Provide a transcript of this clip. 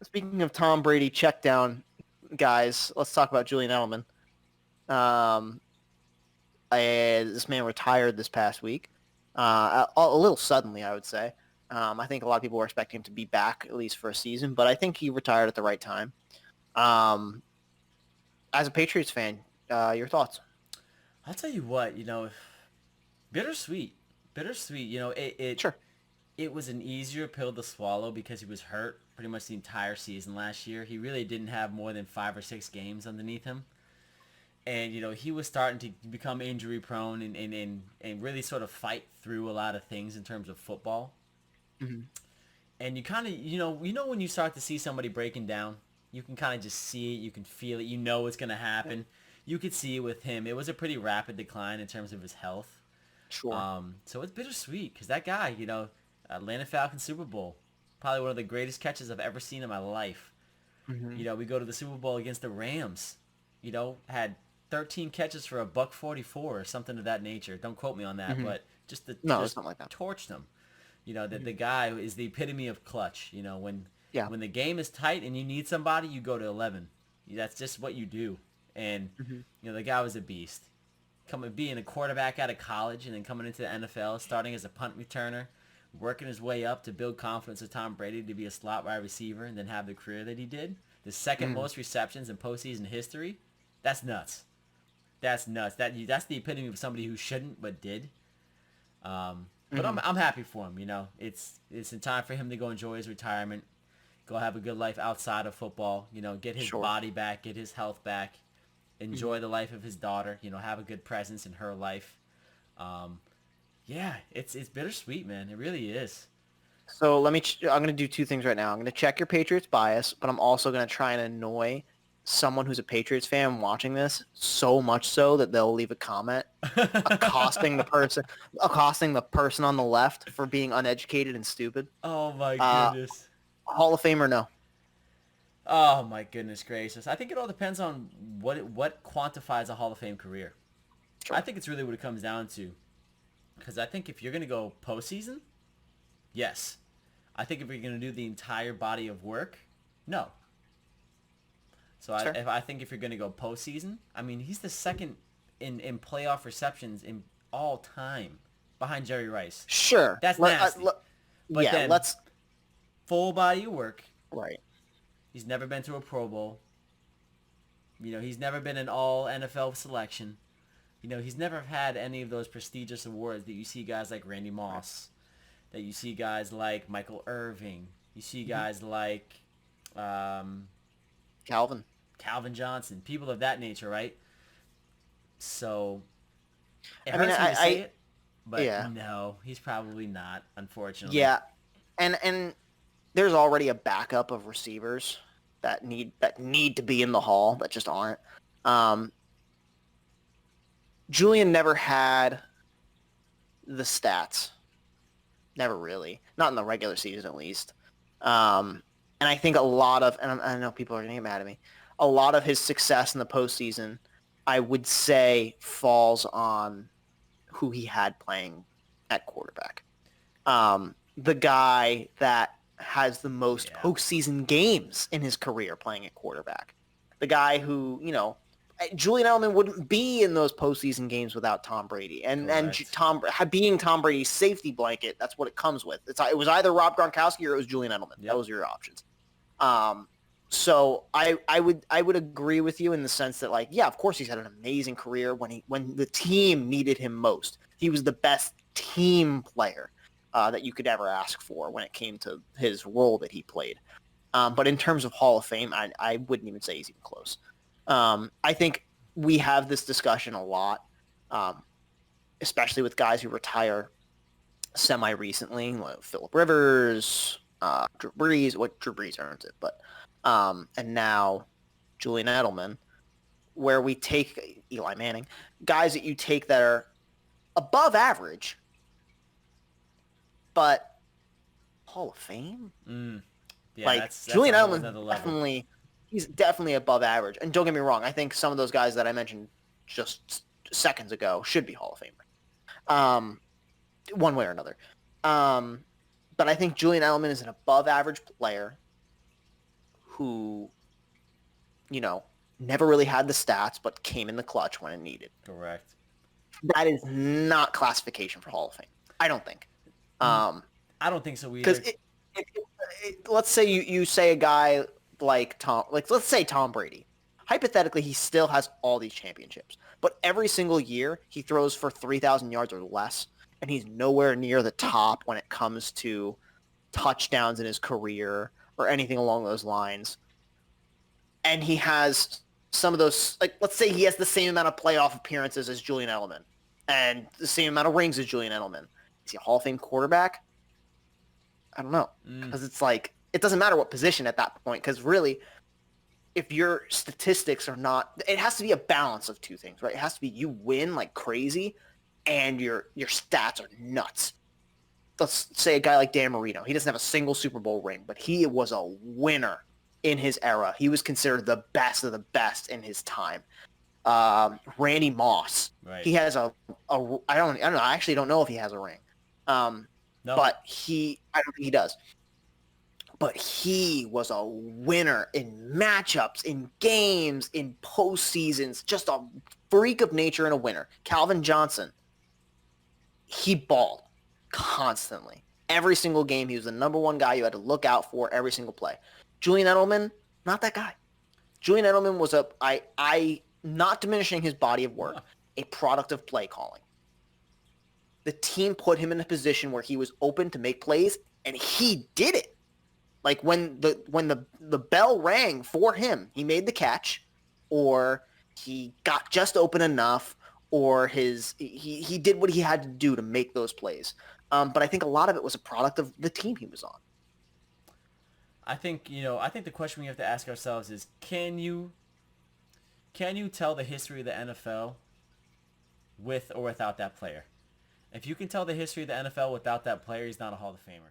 Speaking of Tom Brady check down guys, let's talk about Julian Edelman. Um, this man retired this past week, a little suddenly, I would say. I think a lot of people were expecting him to be back at least for a season, but I think he retired at the right time. Um, as a Patriots fan, your thoughts? I'll tell you what, bittersweet, bittersweet. Sure. It was an easier pill to swallow because he was hurt pretty much the entire season last year. He really didn't have more than 5 or 6 games underneath him. And, he was starting to become injury prone and really sort of fight through a lot of things in terms of football. Mm-hmm. And you kind of, when you start to see somebody breaking down, you can kind of just see it. You can feel it. You know what's going to happen. You could see it with him. It was a pretty rapid decline in terms of his health. Sure. So it's bittersweet because that guy, Atlanta Falcons Super Bowl, probably one of the greatest catches I've ever seen in my life. Mm-hmm. We go to the Super Bowl against the Rams. Had 13 catches for $144 or something of that nature. Don't quote me on that, Mm-hmm. but just No, it's just not like that. torched them. Mm-hmm. The guy is the epitome of clutch. Yeah. When the game is tight and you need somebody, you go to 11. That's just what you do. And Mm-hmm. the guy was a beast. Being a quarterback out of college and then coming into the NFL, starting as a punt returner, working his way up to build confidence with Tom Brady to be a slot wide receiver and then have the career that he did. The second Mm-hmm. most receptions in postseason history. That's nuts. That's nuts. That's the epitome of somebody who shouldn't but did. But Mm-hmm. I'm happy for him. It's in time for him to go enjoy his retirement, go have a good life outside of football. Get his Sure. body back, get his health back, Mm-hmm. enjoy the life of his daughter. Have a good presence in her life. Yeah, it's bittersweet, man. It really is. So I'm going to do two things right now. I'm going to check your Patriots bias, but I'm also going to try and annoy someone who's a Patriots fan watching this so much so that they'll leave a comment accosting the person on the left for being uneducated and stupid. Oh my Uh, goodness. Hall of Fame or no? Oh my goodness gracious. I think it all depends on what quantifies a Hall of Fame career. I Sure. think it's really what it comes down to. Because I think if you're going to go postseason, yes. I think if you're going to do the entire body of work, no. So Sure. I think if you're going to go postseason, I mean, he's the second in playoff receptions in all time behind Jerry Rice. Sure. That's nasty. But Yeah, then let's... full body of work. Right. He's never been to a Pro Bowl. He's never been an all NFL selection. He's never had any of those prestigious awards that you see guys like Randy Moss, that you see guys like Michael Irving, you see guys like Calvin. Calvin Johnson, people of that nature, right? So it I mean, hurts me to say it, but yeah. no, he's probably not, unfortunately. Yeah. And there's already a backup of receivers that need to be in the hall that just aren't. Julian never had the stats. Never really. Not in the regular season, at least. And I think a lot of, and I know people are going to get mad at me, a lot of his success in the postseason, I would say, falls on who he had playing at quarterback. The guy that has the most postseason games in his career playing at quarterback. The guy who, Julian Edelman wouldn't be in those postseason games without Tom Brady, and Correct. being Tom Brady's safety blanket. That's what it comes with. It was either Rob Gronkowski or it was Julian Edelman. Yep. That was your options. So I would agree with you in the sense that, like, yeah, of course he's had an amazing career when the team needed him most. He was the best team player that you could ever ask for when it came to his role that he played. But in terms of Hall of Fame, I wouldn't even say he's even close. I think we have this discussion a lot, especially with guys who retire semi-recently, like Phillip Rivers, Drew Brees. What Drew Brees earns it, but and now Julian Edelman, where we take Eli Manning, guys that you take that are above average, but Hall of Fame? Yeah, Like, that's Julian a whole Edelman's other level. he's definitely above average. And don't get me wrong, I think some of those guys that I mentioned just seconds ago should be Hall of Famer, one way or another. But I think Julian Edelman is an above average player who, you know, never really had the stats but came in the clutch when it needed. Correct. That is not classification for Hall of Fame. I don't think. I don't think so Because either. let's say you say a guy like let's say Tom Brady. Hypothetically, he still has all these championships, but every single year he throws for 3,000 yards or less, and he's nowhere near the top when it comes to touchdowns in his career or anything along those lines. And he has some of those, like, let's say he has the same amount of playoff appearances as Julian Edelman and the same amount of rings as Julian Edelman. Is he a Hall of Fame quarterback? I don't know. Because it's like, it doesn't matter what position at that point. Because really, if your statistics are not, it has to be a balance of two things, right? It has to be you win like crazy and your stats are nuts. Let's say a guy like Dan Marino. He doesn't have a single Super Bowl ring, but he was a winner in his era. He was considered the best of the best in his time. Randy Moss. Right. He has I don't know. I actually don't know if he has a ring. No. But I don't think he does. But he was a winner in matchups, in games, in postseasons, just a freak of nature and a winner. Calvin Johnson, he balled constantly. Every single game, he was the number one guy you had to look out for every single play. Julian Edelman, not that guy. Julian Edelman was not diminishing his body of work, a product of play calling. The team put him in a position where he was open to make plays, and he did it. Like when the bell rang for him, he made the catch, or he got just open enough, or he did what he had to do to make those plays. But I think a lot of it was a product of the team he was on. I think the question we have to ask ourselves is, can you tell the history of the NFL with or without that player? If you can tell the history of the NFL without that player, he's not a Hall of Famer.